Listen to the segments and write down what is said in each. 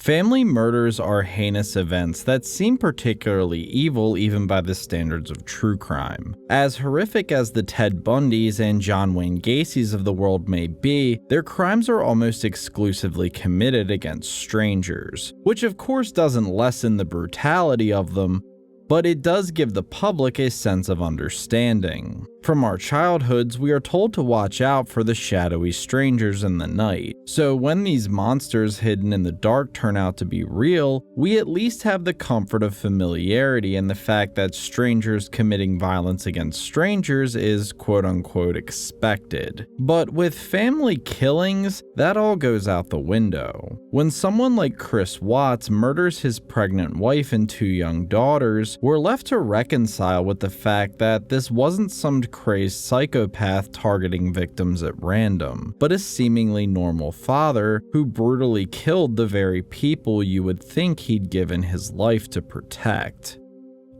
Family murders are heinous events that seem particularly evil even by the standards of true crime. As horrific as the Ted Bundys and John Wayne Gacy's of the world may be, their crimes are almost exclusively committed against strangers, which of course doesn't lessen the brutality of them, but it does give the public a sense of understanding. From our childhoods, we are told to watch out for the shadowy strangers in the night. So when these monsters hidden in the dark turn out to be real, we at least have the comfort of familiarity and the fact that strangers committing violence against strangers is quote-unquote expected. But with family killings, that all goes out the window. When someone like Chris Watts murders his pregnant wife and 2 young daughters, we're left to reconcile with the fact that this wasn't some crazed psychopath targeting victims at random, but a seemingly normal father who brutally killed the very people you would think he'd given his life to protect.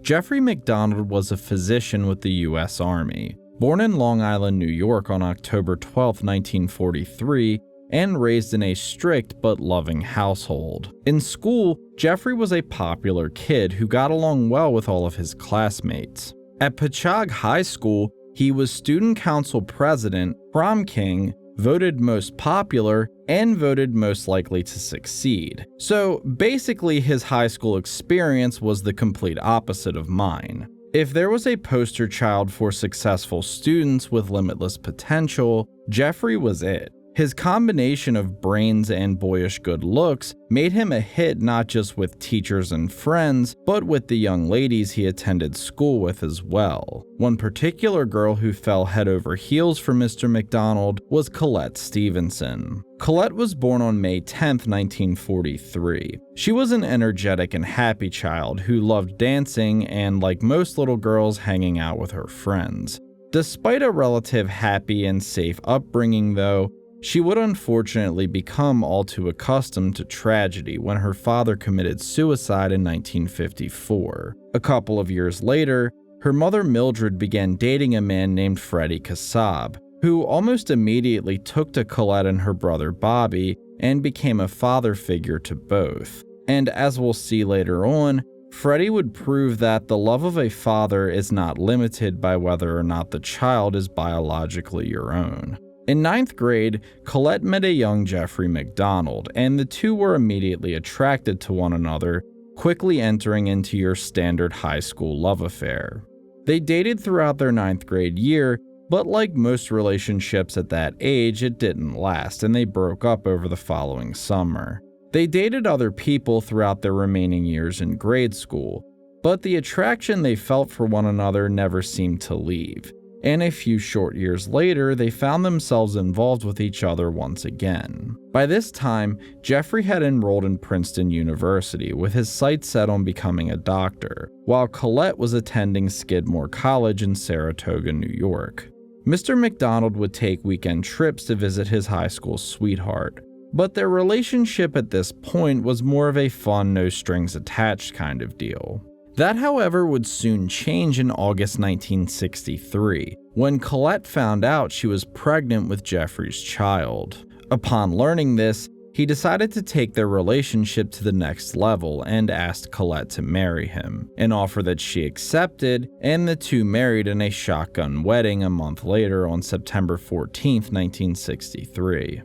Jeffrey MacDonald was a physician with the U.S. Army. Born in Long Island, New York on October 12, 1943, and raised in a strict but loving household. In school, Jeffrey was a popular kid who got along well with all of his classmates. At Pechog High School, he was student council president, prom king, voted most popular, and voted most likely to succeed. So basically his high school experience was the complete opposite of mine. If there was a poster child for successful students with limitless potential, Jeffrey was it. His combination of brains and boyish good looks made him a hit not just with teachers and friends, but with the young ladies he attended school with as well. One particular girl who fell head over heels for Mr. MacDonald was Colette Stevenson. Colette was born on May 10, 1943. She was an energetic and happy child who loved dancing and, like most little girls, hanging out with her friends. Despite a relative happy and safe upbringing though, she would unfortunately become all too accustomed to tragedy when her father committed suicide in 1954. A couple of years later, her mother Mildred began dating a man named Freddie Kassab, who almost immediately took to Colette and her brother Bobby and became a father figure to both. And as we'll see later on, Freddie would prove that the love of a father is not limited by whether or not the child is biologically your own. In 9th grade, Colette met a young Jeffrey MacDonald, and the two were immediately attracted to one another, quickly entering into your standard high school love affair. They dated throughout their 9th grade year, but like most relationships at that age, it didn't last, and they broke up over the following summer. They dated other people throughout their remaining years in grade school, but the attraction they felt for one another never seemed to leave. And a few short years later, they found themselves involved with each other once again. By this time, Jeffrey had enrolled in Princeton University with his sights set on becoming a doctor, while Colette was attending Skidmore College in Saratoga, New York. Mr. MacDonald would take weekend trips to visit his high school sweetheart, but their relationship at this point was more of a fun, no-strings-attached kind of deal. That, however, would soon change in August 1963, when Colette found out she was pregnant with Jeffrey's child. Upon learning this, he decided to take their relationship to the next level and asked Colette to marry him, an offer that she accepted, and the two married in a shotgun wedding a month later on September 14, 1963.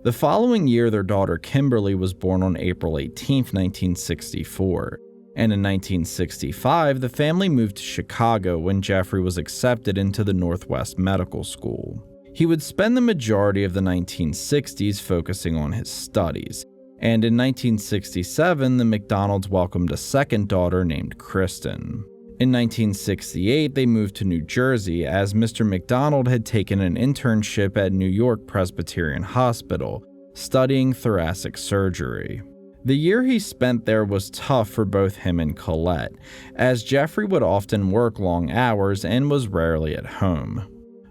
The following year, their daughter Kimberly was born on April 18, 1964. And in 1965, the family moved to Chicago when Jeffrey was accepted into the Northwest Medical School. He would spend the majority of the 1960s focusing on his studies, and in 1967, the MacDonalds welcomed a second daughter named Kristen. In 1968, they moved to New Jersey as Mr. MacDonald had taken an internship at New York Presbyterian Hospital, studying thoracic surgery. The year he spent there was tough for both him and Colette, as Jeffrey would often work long hours and was rarely at home.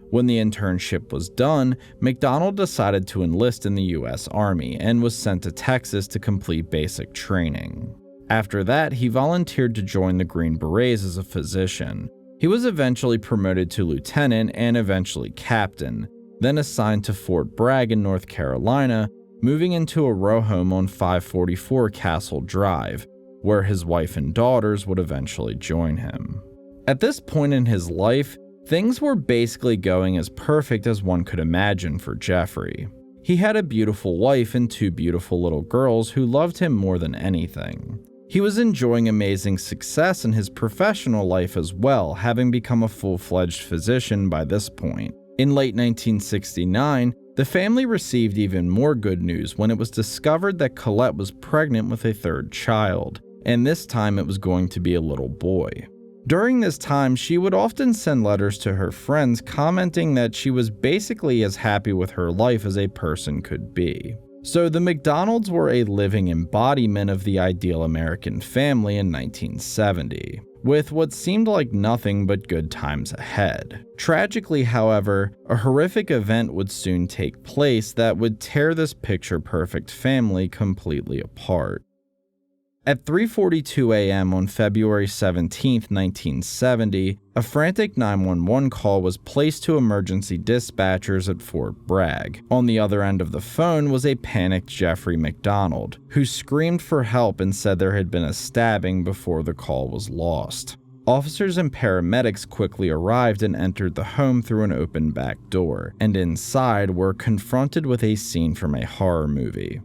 When the internship was done, MacDonald decided to enlist in the U.S. Army and was sent to Texas to complete basic training. After that, he volunteered to join the Green Berets as a physician. He was eventually promoted to lieutenant and eventually captain, then assigned to Fort Bragg in North Carolina, moving into a row home on 544 Castle Drive, where his wife and daughters would eventually join him. At this point in his life, things were basically going as perfect as one could imagine for Jeffrey. He had a beautiful wife and 2 beautiful little girls who loved him more than anything. He was enjoying amazing success in his professional life as well, having become a full-fledged physician by this point. In late 1969, the family received even more good news when it was discovered that Colette was pregnant with a 3rd child, and this time it was going to be a little boy. During this time, she would often send letters to her friends commenting that she was basically as happy with her life as a person could be. So the MacDonalds were a living embodiment of the ideal American family in 1970, with what seemed like nothing but good times ahead. Tragically, however, a horrific event would soon take place that would tear this picture-perfect family completely apart. At 3:42 a.m. on February 17, 1970, a frantic 911 call was placed to emergency dispatchers at Fort Bragg. On the other end of the phone was a panicked Jeffrey MacDonald, who screamed for help and said there had been a stabbing before the call was lost. Officers and paramedics quickly arrived and entered the home through an open back door, and inside were confronted with a scene from a horror movie.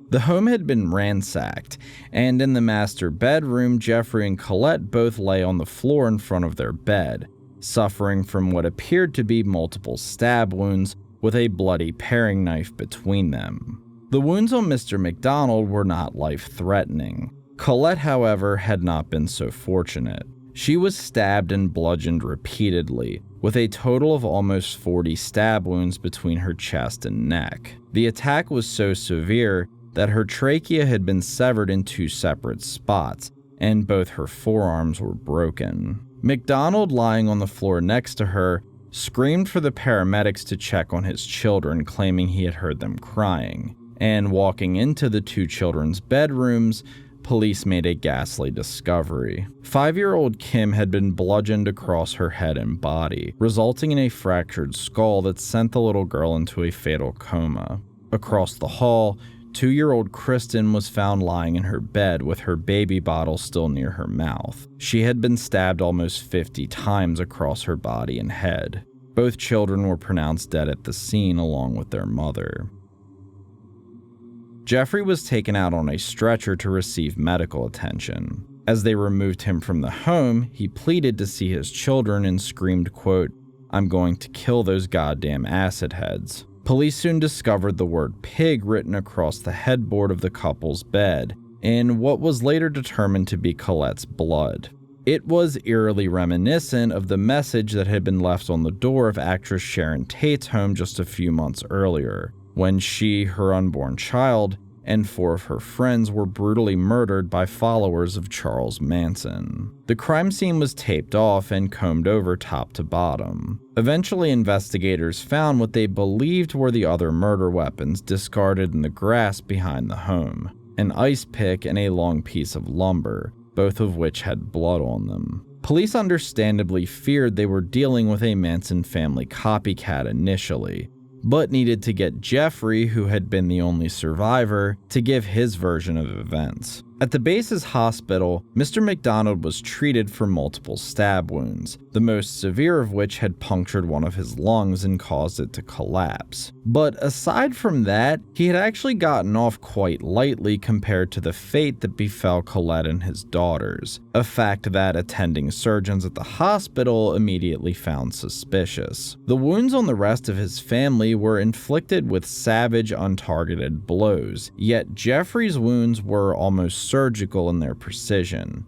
The home had been ransacked, and in the master bedroom, Jeffrey and Colette both lay on the floor in front of their bed, suffering from what appeared to be multiple stab wounds with a bloody paring knife between them. The wounds on Mr. MacDonald were not life-threatening. Colette, however, had not been so fortunate. She was stabbed and bludgeoned repeatedly, with a total of almost 40 stab wounds between her chest and neck. The attack was so severe that her trachea had been severed in 2 separate spots, and both her forearms were broken. MacDonald, lying on the floor next to her, screamed for the paramedics to check on his children, claiming he had heard them crying. And walking into the 2 children's bedrooms, police made a ghastly discovery. 5-year-old Kim had been bludgeoned across her head and body, resulting in a fractured skull that sent the little girl into a fatal coma. Across the hall, 2-year-old Kristen was found lying in her bed with her baby bottle still near her mouth. She had been stabbed almost 50 times across her body and head. Both children were pronounced dead at the scene along with their mother. Jeffrey was taken out on a stretcher to receive medical attention. As they removed him from the home, he pleaded to see his children and screamed, quote, "I'm going to kill those goddamn acid heads." Police soon discovered the word pig written across the headboard of the couple's bed, in what was later determined to be Colette's blood. It was eerily reminiscent of the message that had been left on the door of actress Sharon Tate's home just a few months earlier, when she, her unborn child, and 4 of her friends were brutally murdered by followers of Charles Manson. The crime scene was taped off and combed over top to bottom. Eventually, investigators found what they believed were the other murder weapons discarded in the grass behind the home: an ice pick and a long piece of lumber, both of which had blood on them. Police understandably feared they were dealing with a Manson family copycat initially, but needed to get Jeffrey, who had been the only survivor, to give his version of events. At the base's hospital, Mr. MacDonald was treated for multiple stab wounds, the most severe of which had punctured one of his lungs and caused it to collapse. But aside from that, he had actually gotten off quite lightly compared to the fate that befell Colette and his daughters, a fact that attending surgeons at the hospital immediately found suspicious. The wounds on the rest of his family were inflicted with savage, untargeted blows, yet Jeffrey's wounds were almost surgical in their precision,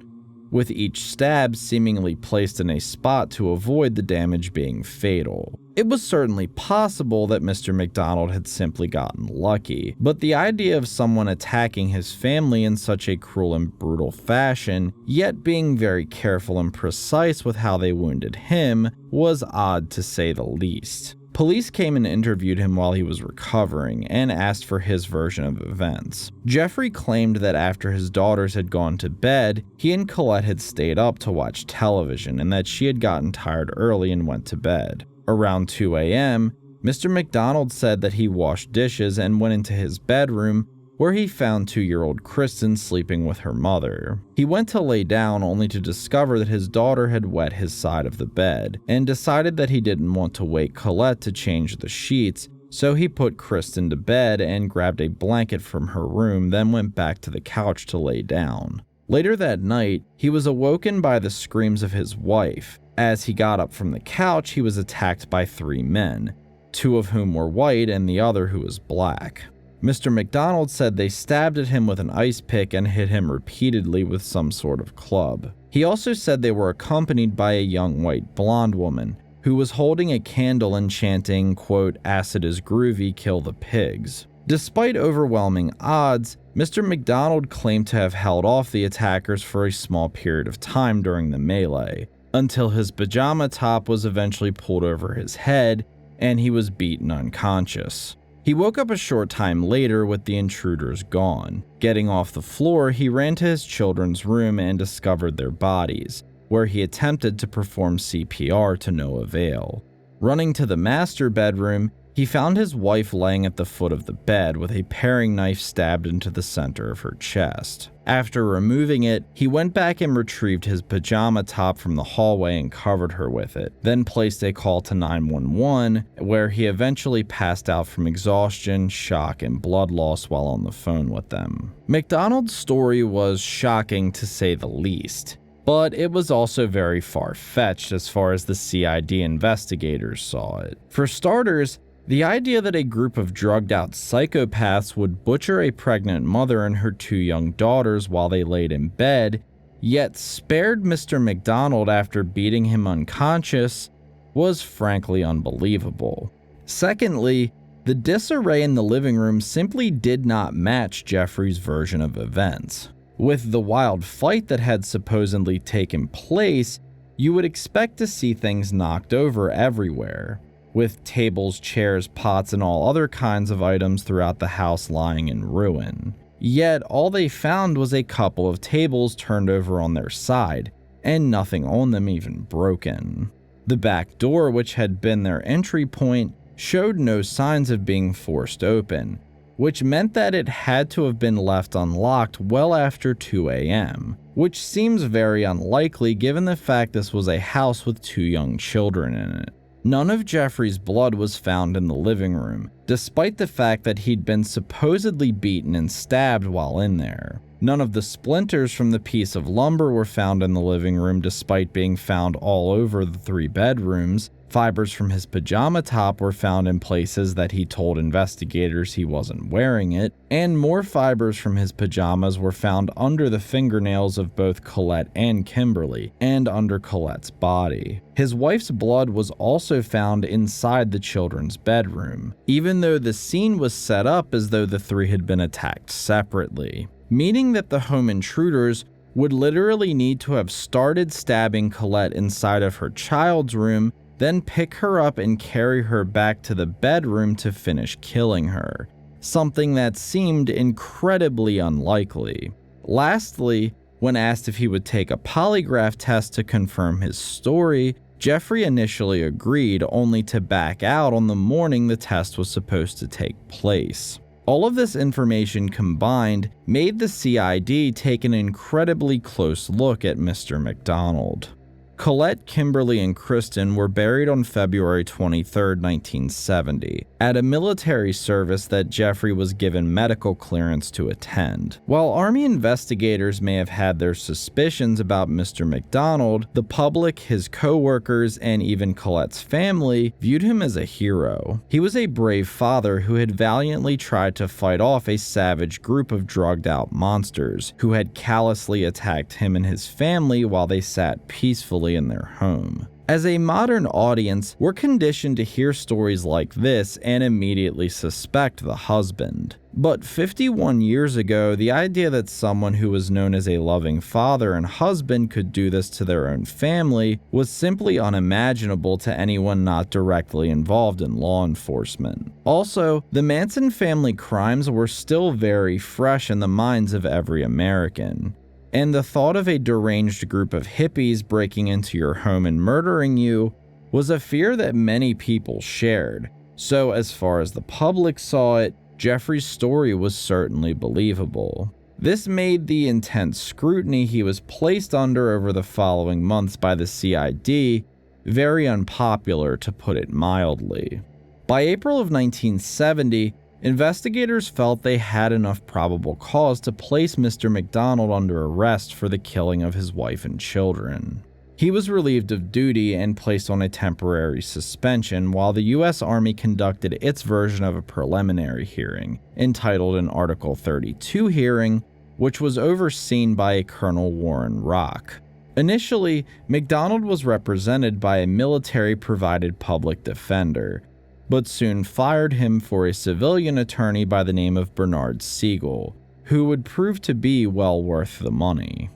with each stab seemingly placed in a spot to avoid the damage being fatal. It was certainly possible that Mr. MacDonald had simply gotten lucky, but the idea of someone attacking his family in such a cruel and brutal fashion, yet being very careful and precise with how they wounded him, was odd to say the least. Police came and interviewed him while he was recovering and asked for his version of events. Jeffrey claimed that after his daughters had gone to bed, he and Colette had stayed up to watch television and that she had gotten tired early and went to bed. Around 2 a.m., Mr. MacDonald said that he washed dishes and went into his bedroom, where he found 2-year-old Kristen sleeping with her mother. He went to lay down only to discover that his daughter had wet his side of the bed, and decided that he didn't want to wake Colette to change the sheets, so he put Kristen to bed and grabbed a blanket from her room, then went back to the couch to lay down. Later that night, he was awoken by the screams of his wife. As he got up from the couch, he was attacked by 3 men, 2 of whom were white and the other who was black. Mr. MacDonald said they stabbed at him with an ice pick and hit him repeatedly with some sort of club. He also said they were accompanied by a young white blonde woman who was holding a candle and chanting, quote, "Acid is groovy, kill the pigs." Despite overwhelming odds, Mr. MacDonald claimed to have held off the attackers for a small period of time during the melee, until his pajama top was eventually pulled over his head and he was beaten unconscious. He woke up a short time later with the intruders gone. Getting off the floor, he ran to his children's room and discovered their bodies, where he attempted to perform CPR to no avail. Running to the master bedroom, he found his wife laying at the foot of the bed with a paring knife stabbed into the center of her chest. After removing it, he went back and retrieved his pajama top from the hallway and covered her with it, then placed a call to 911, where he eventually passed out from exhaustion, shock, and blood loss while on the phone with them. MacDonald's story was shocking to say the least, but it was also very far-fetched as far as the CID investigators saw it. For starters, the idea that a group of drugged-out psychopaths would butcher a pregnant mother and her 2 young daughters while they laid in bed, yet spared Mr. MacDonald after beating him unconscious, was frankly unbelievable. Secondly, the disarray in the living room simply did not match Jeffrey's version of events. With the wild fight that had supposedly taken place, you would expect to see things knocked over everywhere, with tables, chairs, pots, and all other kinds of items throughout the house lying in ruin. Yet all they found was a couple of tables turned over on their side, and nothing on them even broken. The back door, which had been their entry point, showed no signs of being forced open, which meant that it had to have been left unlocked well after 2 a.m., which seems very unlikely given the fact this was a house with 2 young children in it. None of Jeffrey's blood was found in the living room, despite the fact that he'd been supposedly beaten and stabbed while in there. None of the splinters from the piece of lumber were found in the living room despite being found all over the 3 bedrooms. Fibers from his pajama top were found in places that he told investigators he wasn't wearing it, and more fibers from his pajamas were found under the fingernails of both Colette and Kimberly, and under Colette's body. His wife's blood was also found inside the children's bedroom, even though the scene was set up as though the 3 had been attacked separately, meaning that the home intruders would literally need to have started stabbing Colette inside of her child's room, then pick her up and carry her back to the bedroom to finish killing her, something that seemed incredibly unlikely. Lastly, when asked if he would take a polygraph test to confirm his story, Jeffrey initially agreed, only to back out on the morning the test was supposed to take place. All of this information combined made the CID take an incredibly close look at Mr. MacDonald. Colette, Kimberly, and Kristen were buried on February 23, 1970, at a military service that Jeffrey was given medical clearance to attend. While Army investigators may have had their suspicions about Mr. MacDonald, the public, his co-workers, and even Colette's family viewed him as a hero. He was a brave father who had valiantly tried to fight off a savage group of drugged-out monsters who had callously attacked him and his family while they sat peacefully in their home. As a modern audience, we're conditioned to hear stories like this and immediately suspect the husband. But 51 years ago, the idea that someone who was known as a loving father and husband could do this to their own family was simply unimaginable to anyone not directly involved in law enforcement. Also, the Manson family crimes were still very fresh in the minds of every American, and the thought of a deranged group of hippies breaking into your home and murdering you was a fear that many people shared, So as far as the public saw it, Jeffrey's story was certainly believable. This made the intense scrutiny he was placed under over the following months by the CID very unpopular, to put it mildly. By April of 1970, investigators felt they had enough probable cause to place Mr. MacDonald under arrest for the killing of his wife and children. He was relieved of duty and placed on a temporary suspension while the U.S. Army conducted its version of a preliminary hearing, entitled an Article 32 hearing, which was overseen by a Colonel Warren Rock. Initially, MacDonald was represented by a military-provided public defender, but soon fired him for a civilian attorney by the name of Bernard Siegel, who would prove to be well worth the money.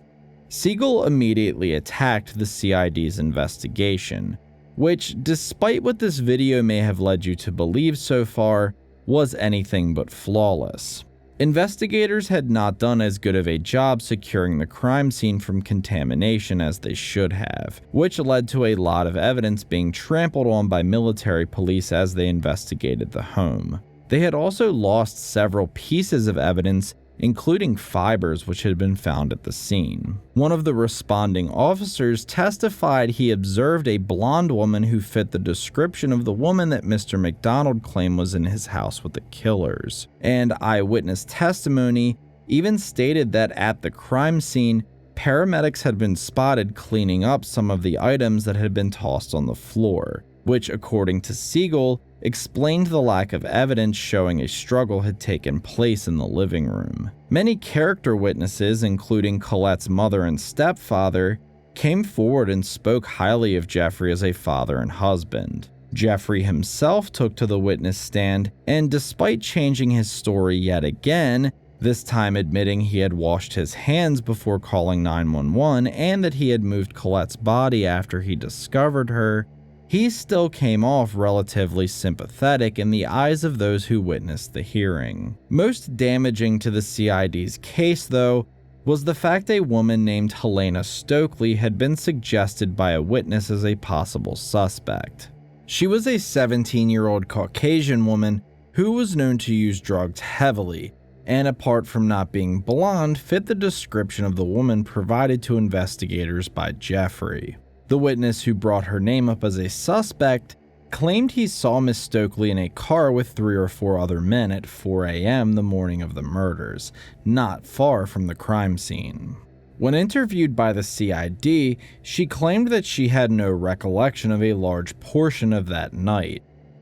Siegel immediately attacked the CID's investigation, which, despite what this video may have led you to believe so far, was anything but flawless. Investigators had not done as good of a job securing the crime scene from contamination as they should have, which led to a lot of evidence being trampled on by military police as they investigated the home. They had also lost several pieces of evidence, including fibers which had been found at the scene. One of the responding officers testified he observed a blonde woman who fit the description of the woman that Mr. MacDonald claimed was in his house with the killers, and eyewitness testimony even stated that at the crime scene, paramedics had been spotted cleaning up some of the items that had been tossed on the floor, which, according to Siegel, explained the lack of evidence showing a struggle had taken place in the living room. Many character witnesses, including Colette's mother and stepfather, came forward and spoke highly of Jeffrey as a father and husband. Jeffrey himself took to the witness stand, and despite changing his story yet again, this time admitting he had washed his hands before calling 911 and that he had moved Colette's body after he discovered her, he still came off relatively sympathetic in the eyes of those who witnessed the hearing. Most damaging to the CID's case, though, was the fact a woman named Helena Stokely had been suggested by a witness as a possible suspect. She was a 17-year-old Caucasian woman who was known to use drugs heavily, and apart from not being blonde, fit the description of the woman provided to investigators by Jeffrey. The witness who brought her name up as a suspect claimed he saw Miss Stokely in a car with 3 or 4 other men at 4 a.m. the morning of the murders, not far from the crime scene. When interviewed by the CID, she claimed that she had no recollection of a large portion of that night,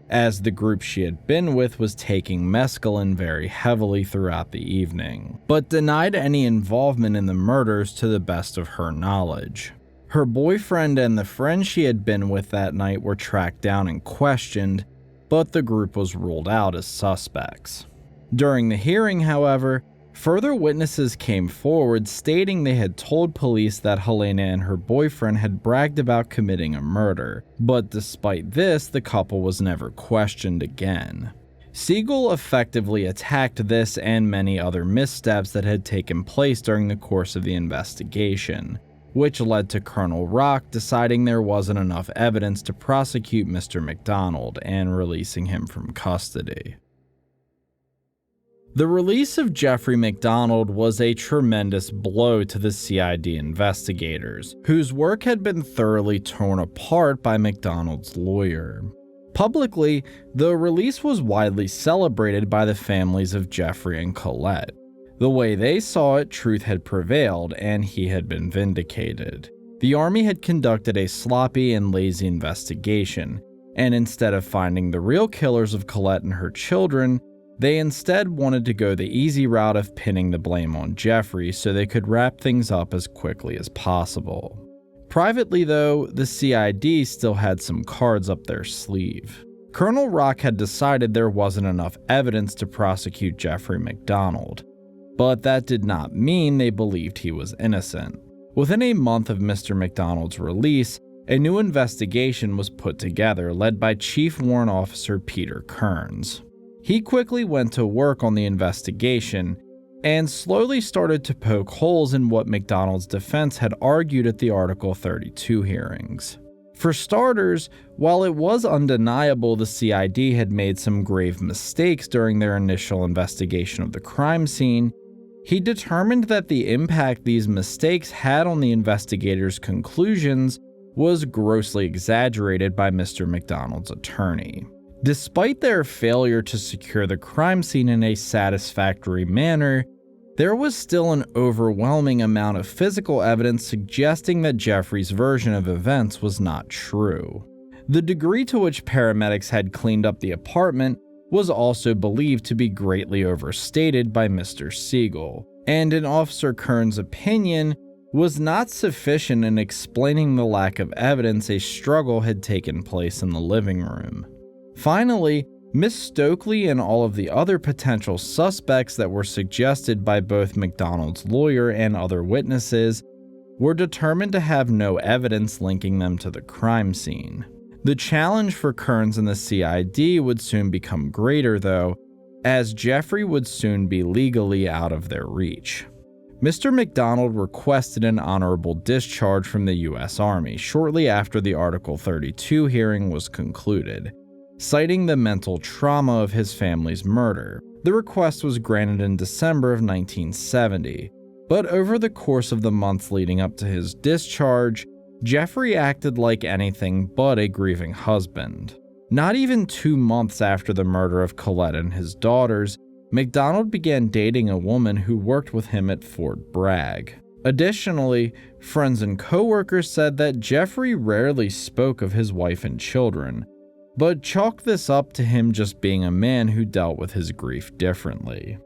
as the group she had been with was taking mescaline very heavily throughout the evening, but denied any involvement in the murders to the best of her knowledge. Her boyfriend and the friend she had been with that night were tracked down and questioned, but the group was ruled out as suspects. During the hearing, however, further witnesses came forward stating they had told police that Helena and her boyfriend had bragged about committing a murder, but despite this, the couple was never questioned again. Siegel effectively attacked this and many other missteps that had taken place during the course of the investigation, which led to Colonel Rock deciding there wasn't enough evidence to prosecute Mr. MacDonald and releasing him from custody. The release of Jeffrey MacDonald was a tremendous blow to the CID investigators, whose work had been thoroughly torn apart by MacDonald's lawyer. Publicly, the release was widely celebrated by the families of Jeffrey and Colette. The way they saw it, truth had prevailed, and he had been vindicated. The Army had conducted a sloppy and lazy investigation, and instead of finding the real killers of Colette and her children, they instead wanted to go the easy route of pinning the blame on Jeffrey so they could wrap things up as quickly as possible. Privately, though, the CID still had some cards up their sleeve. Colonel Rock had decided there wasn't enough evidence to prosecute Jeffrey MacDonald, but that did not mean they believed he was innocent. Within a month of Mr. MacDonald's release, a new investigation was put together led by Chief Warrant Officer Peter Kearns. He quickly went to work on the investigation and slowly started to poke holes in what MacDonald's defense had argued at the Article 32 hearings. For starters, while it was undeniable the CID had made some grave mistakes during their initial investigation of the crime scene, he determined that the impact these mistakes had on the investigators' conclusions was grossly exaggerated by Mr. MacDonald's attorney. Despite their failure to secure the crime scene in a satisfactory manner, there was still an overwhelming amount of physical evidence suggesting that Jeffrey's version of events was not true. The degree to which paramedics had cleaned up the apartment was also believed to be greatly overstated by Mr. Siegel, and in Officer Kern's opinion, was not sufficient in explaining the lack of evidence a struggle had taken place in the living room. Finally, Miss Stokely and all of the other potential suspects that were suggested by both MacDonald's lawyer and other witnesses were determined to have no evidence linking them to the crime scene. The challenge for Kearns and the CID would soon become greater, though, as Jeffrey would soon be legally out of their reach. Mr. MacDonald requested an honorable discharge from the U.S. Army shortly after the Article 32 hearing was concluded, citing the mental trauma of his family's murder. The request was granted in December of 1970, but over the course of the months leading up to his discharge, Jeffrey acted like anything but a grieving husband. Not even 2 months after the murder of Colette and his daughters, MacDonald began dating a woman who worked with him at Fort Bragg. Additionally, friends and coworkers said that Jeffrey rarely spoke of his wife and children, but chalked this up to him just being a man who dealt with his grief differently.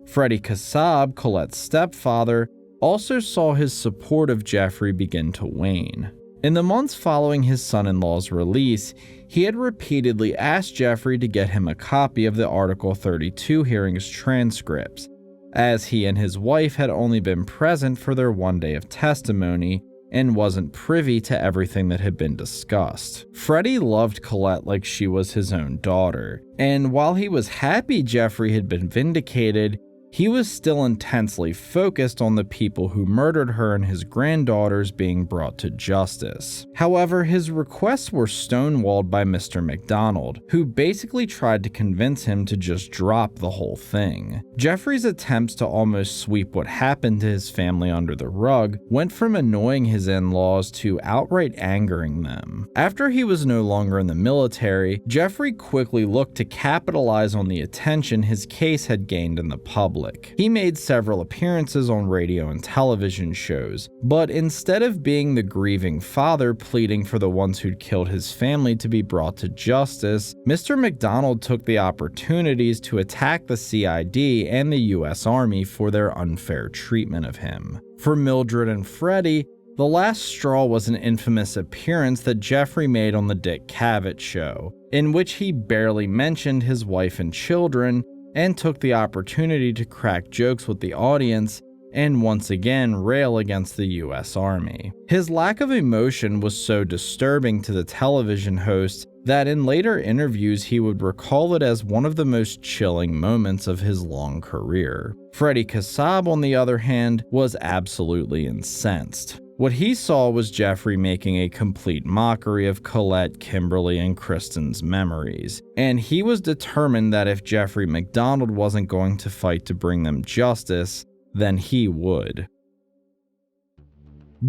Freddie Kassab, Colette's stepfather, also saw his support of Jeffrey begin to wane. In the months following his son-in-law's release, he had repeatedly asked Jeffrey to get him a copy of the Article 32 hearings transcripts, as he and his wife had only been present for their one day of testimony and wasn't privy to everything that had been discussed. Freddie loved Colette like she was his own daughter, and while he was happy Jeffrey had been vindicated, he was still intensely focused on the people who murdered her and his granddaughters being brought to justice. However, his requests were stonewalled by Mr. MacDonald, who basically tried to convince him to just drop the whole thing. Jeffrey's attempts to almost sweep what happened to his family under the rug went from annoying his in-laws to outright angering them. After he was no longer in the military, Jeffrey quickly looked to capitalize on the attention his case had gained in the public. He made several appearances on radio and television shows, but instead of being the grieving father pleading for the ones who'd killed his family to be brought to justice, Mr. MacDonald took the opportunities to attack the CID and the U.S. Army for their unfair treatment of him. For Mildred and Freddie, the last straw was an infamous appearance that Jeffrey made on the Dick Cavett show, in which he barely mentioned his wife and children and took the opportunity to crack jokes with the audience and once again rail against the U.S. Army. His lack of emotion was so disturbing to the television host that in later interviews he would recall it as one of the most chilling moments of his long career. Freddie Kassab, on the other hand, was absolutely incensed. What he saw was Jeffrey making a complete mockery of Colette, Kimberly, and Kristen's memories, and he was determined that if Jeffrey MacDonald wasn't going to fight to bring them justice, then he would.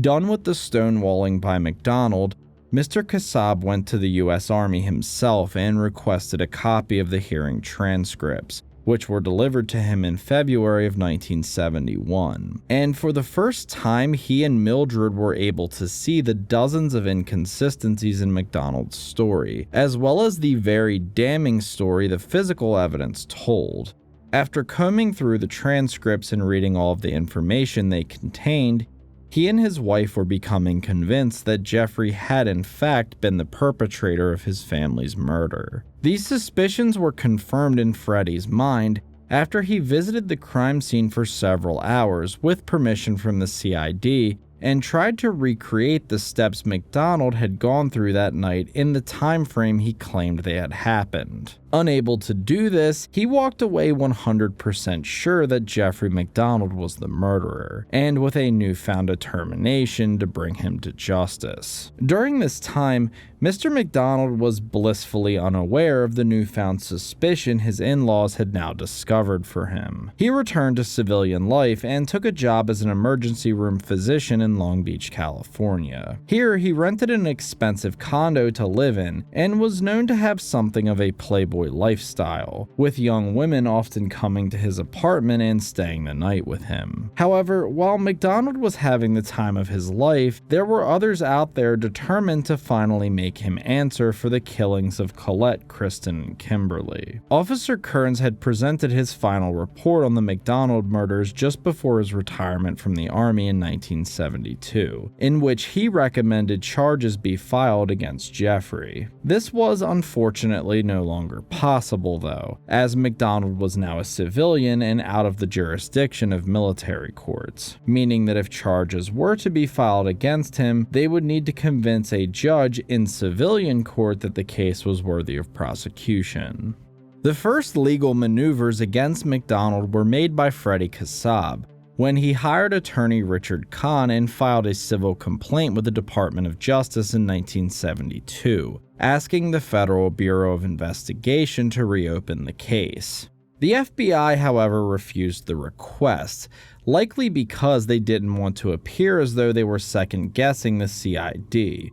Done with the stonewalling by MacDonald, Mr. Kassab went to the U.S. Army himself and requested a copy of the hearing transcripts, which were delivered to him in February of 1971. And for the first time, he and Mildred were able to see the dozens of inconsistencies in MacDonald's story, as well as the very damning story the physical evidence told. After combing through the transcripts and reading all of the information they contained, he and his wife were becoming convinced that Jeffrey had in fact been the perpetrator of his family's murder. These suspicions were confirmed in Freddie's mind after he visited the crime scene for several hours with permission from the CID and tried to recreate the steps MacDonald had gone through that night in the time frame he claimed they had happened. Unable to do this, he walked away 100% sure that Jeffrey MacDonald was the murderer, and with a newfound determination to bring him to justice. During this time, Mr. MacDonald was blissfully unaware of the newfound suspicion his in-laws had now discovered for him. He returned to civilian life and took a job as an emergency room physician in Long Beach, California. Here, he rented an expensive condo to live in and was known to have something of a playboy lifestyle, with young women often coming to his apartment and staying the night with him. However, while MacDonald was having the time of his life, there were others out there determined to finally make him answer for the killings of Colette, Kristen, and Kimberly. Officer Kearns had presented his final report on the MacDonald murders just before his retirement from the Army in 1972, in which he recommended charges be filed against Jeffrey. This was unfortunately no longer possible though, as MacDonald was now a civilian and out of the jurisdiction of military courts, meaning that if charges were to be filed against him, they would need to convince a judge in civilian court that the case was worthy of prosecution. The first legal maneuvers against MacDonald were made by Freddie Kassab, when he hired attorney Richard Kahn and filed a civil complaint with the Department of Justice in 1972, asking the Federal Bureau of Investigation to reopen the case. The FBI, however, refused the request, likely because they didn't want to appear as though they were second-guessing the CID,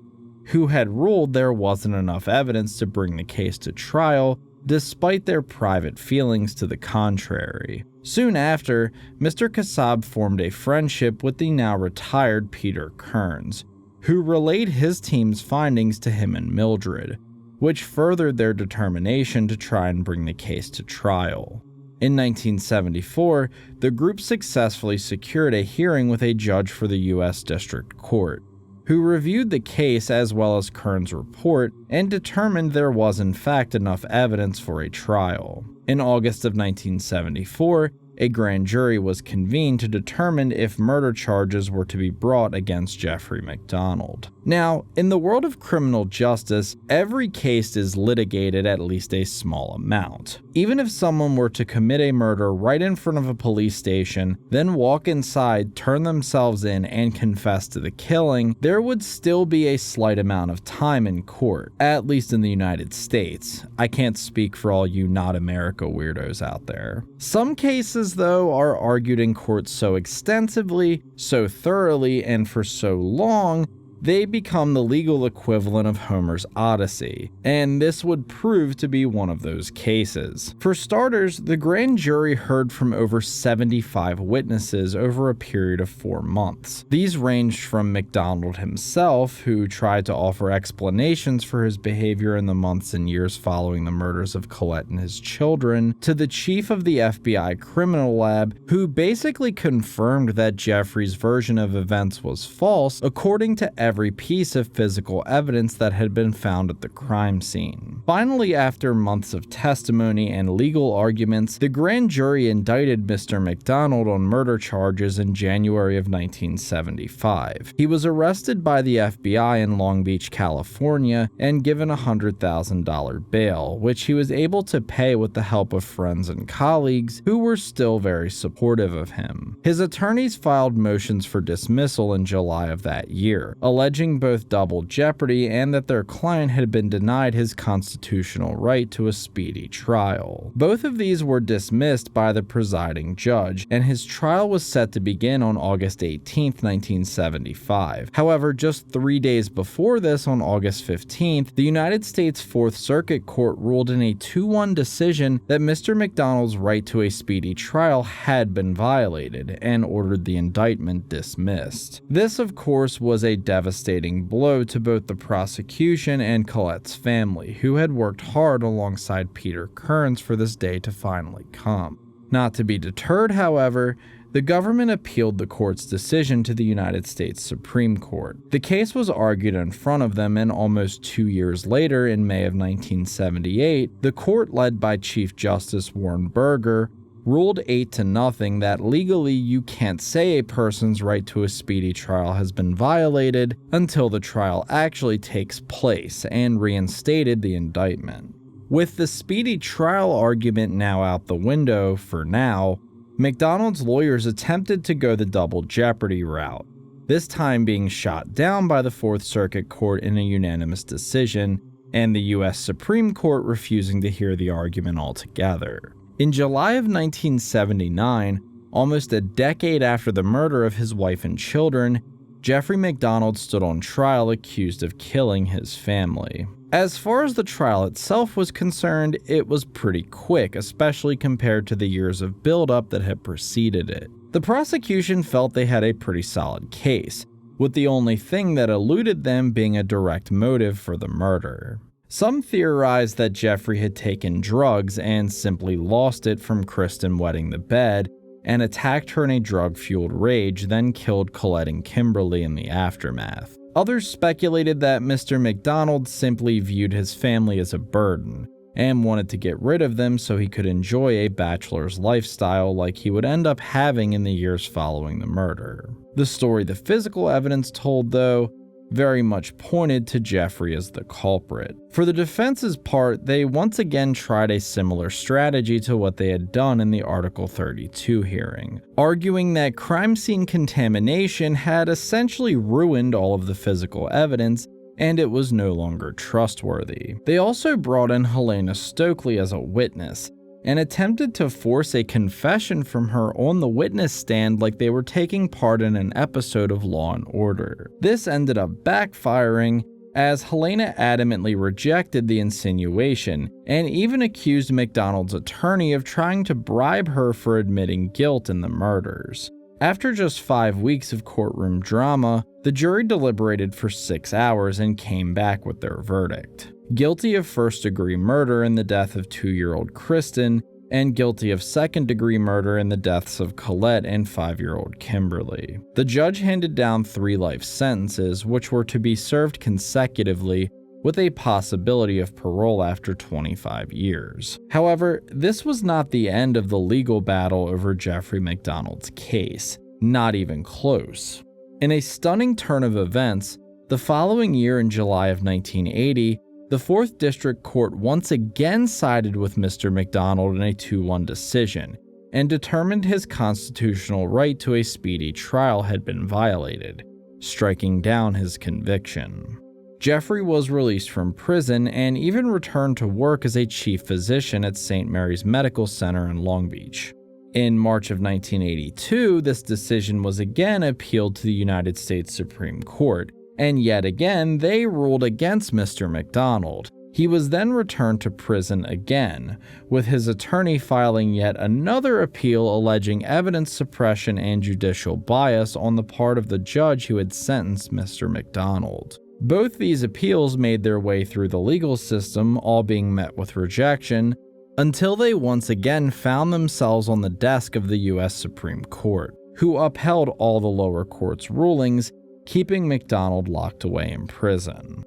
who had ruled there wasn't enough evidence to bring the case to trial, despite their private feelings to the contrary. Soon after, Mr. Kassab formed a friendship with the now retired Peter Kearns, who relayed his team's findings to him and Mildred, which furthered their determination to try and bring the case to trial. In 1974, the group successfully secured a hearing with a judge for the U.S. District Court, who reviewed the case as well as Kearns' report and determined there was in fact enough evidence for a trial. In August of 1974, a grand jury was convened to determine if murder charges were to be brought against Jeffrey MacDonald. Now, in the world of criminal justice, every case is litigated at least a small amount. Even if someone were to commit a murder right in front of a police station, then walk inside, turn themselves in, and confess to the killing, there would still be a slight amount of time in court, at least in the United States. I can't speak for all you not America weirdos out there. Some cases, though, are argued in court so extensively, so thoroughly, and for so long, they become the legal equivalent of Homer's Odyssey, and this would prove to be one of those cases. For starters, the grand jury heard from over 75 witnesses over a period of 4 months. These ranged from MacDonald himself, who tried to offer explanations for his behavior in the months and years following the murders of Colette and his children, to the chief of the FBI criminal lab, who basically confirmed that Jeffrey's version of events was false according to every piece of physical evidence that had been found at the crime scene. Finally, after months of testimony and legal arguments, the grand jury indicted Mr. MacDonald on murder charges in January of 1975. He was arrested by the FBI in Long Beach, California, and given a $100,000 bail, which he was able to pay with the help of friends and colleagues who were still very supportive of him. His attorneys filed motions for dismissal in July of that year, alleging both double jeopardy and that their client had been denied his constitutional right to a speedy trial. Both of these were dismissed by the presiding judge, and his trial was set to begin on August 18, 1975. However, just 3 days before this, on August 15th, the United States Fourth Circuit Court ruled in a 2-1 decision that Mr. MacDonald's right to a speedy trial had been violated, and ordered the indictment dismissed. This, of course, was a devastating blow to both the prosecution and Colette's family, who had worked hard alongside Peter Kearns for this day to finally come. Not to be deterred, however, the government appealed the court's decision to the United States Supreme Court. The case was argued in front of them, and almost 2 years later, in May of 1978, the court led by Chief Justice Warren Burger ruled 8-0 that legally you can't say a person's right to a speedy trial has been violated until the trial actually takes place, and reinstated the indictment. With the speedy trial argument now out the window for now, MacDonald's lawyers attempted to go the double jeopardy route, this time being shot down by the Fourth Circuit Court in a unanimous decision, and the US Supreme Court refusing to hear the argument altogether. In July of 1979, almost a decade after the murder of his wife and children, Jeffrey MacDonald stood on trial accused of killing his family. As far as the trial itself was concerned, it was pretty quick, especially compared to the years of build-up that had preceded it. The prosecution felt they had a pretty solid case, with the only thing that eluded them being a direct motive for the murder. Some theorized that Jeffrey had taken drugs and simply lost it from Kristen wetting the bed, and attacked her in a drug-fueled rage, then killed Colette and Kimberly in the aftermath. Others speculated that Mr. MacDonald simply viewed his family as a burden, and wanted to get rid of them so he could enjoy a bachelor's lifestyle like he would end up having in the years following the murder. The story the physical evidence told, though, very much pointed to Jeffrey as the culprit. For the defense's part, they once again tried a similar strategy to what they had done in the Article 32 hearing, arguing that crime scene contamination had essentially ruined all of the physical evidence and it was no longer trustworthy. They also brought in Helena Stokely as a witness, and attempted to force a confession from her on the witness stand like they were taking part in an episode of Law & Order. This ended up backfiring, as Helena adamantly rejected the insinuation, and even accused MacDonald's attorney of trying to bribe her for admitting guilt in the murders. After just 5 weeks of courtroom drama, the jury deliberated for 6 hours and came back with their verdict: guilty of first-degree murder in the death of 2-year-old Kristen, and guilty of second-degree murder in the deaths of Colette and 5-year-old Kimberly. The judge handed down 3 life sentences, which were to be served consecutively, with a possibility of parole after 25 years. However, this was not the end of the legal battle over Jeffrey MacDonald's case, not even close. In a stunning turn of events, the following year in July of 1980, the 4th District Court once again sided with Mr. MacDonald in a 2-1 decision, and determined his constitutional right to a speedy trial had been violated, striking down his conviction. Jeffrey was released from prison and even returned to work as a chief physician at St. Mary's Medical Center in Long Beach. In March of 1982, this decision was again appealed to the United States Supreme Court, and yet again they ruled against Mr. MacDonald. He was then returned to prison again, with his attorney filing yet another appeal alleging evidence suppression and judicial bias on the part of the judge who had sentenced Mr. MacDonald. Both these appeals made their way through the legal system, all being met with rejection, until they once again found themselves on the desk of the US Supreme Court, who upheld all the lower court's rulings, keeping MacDonald locked away in prison.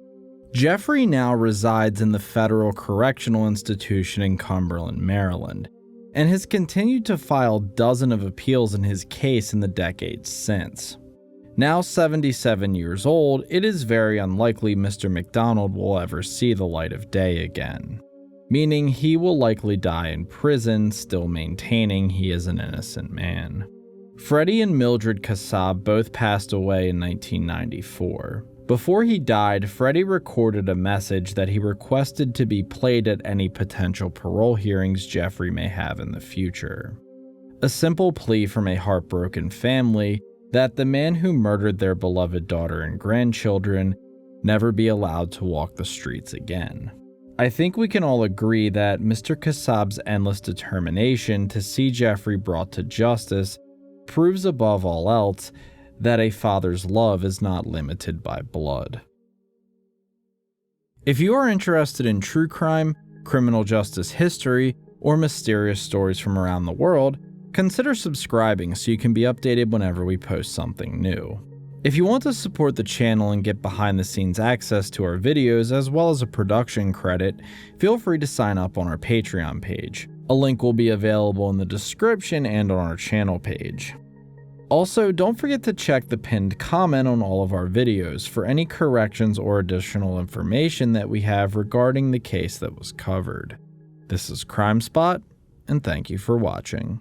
Jeffrey now resides in the Federal Correctional Institution in Cumberland, Maryland, and has continued to file dozens of appeals in his case in the decades since. Now 77 years old, it is very unlikely Mr. MacDonald will ever see the light of day again, meaning he will likely die in prison, still maintaining he is an innocent man. Freddie and Mildred Kassab both passed away in 1994. Before he died, Freddie recorded a message that he requested to be played at any potential parole hearings Jeffrey may have in the future. A simple plea from a heartbroken family that the man who murdered their beloved daughter and grandchildren never be allowed to walk the streets again. I think we can all agree that Mr. Kassab's endless determination to see Jeffrey brought to justice proves above all else that a father's love is not limited by blood. If you are interested in true crime, criminal justice history, or mysterious stories from around the world, consider subscribing so you can be updated whenever we post something new. If you want to support the channel and get behind the scenes access to our videos as well as a production credit, feel free to sign up on our Patreon page. A link will be available in the description and on our channel page. Also, don't forget to check the pinned comment on all of our videos for any corrections or additional information that we have regarding the case that was covered. This is Crime Spot, and thank you for watching.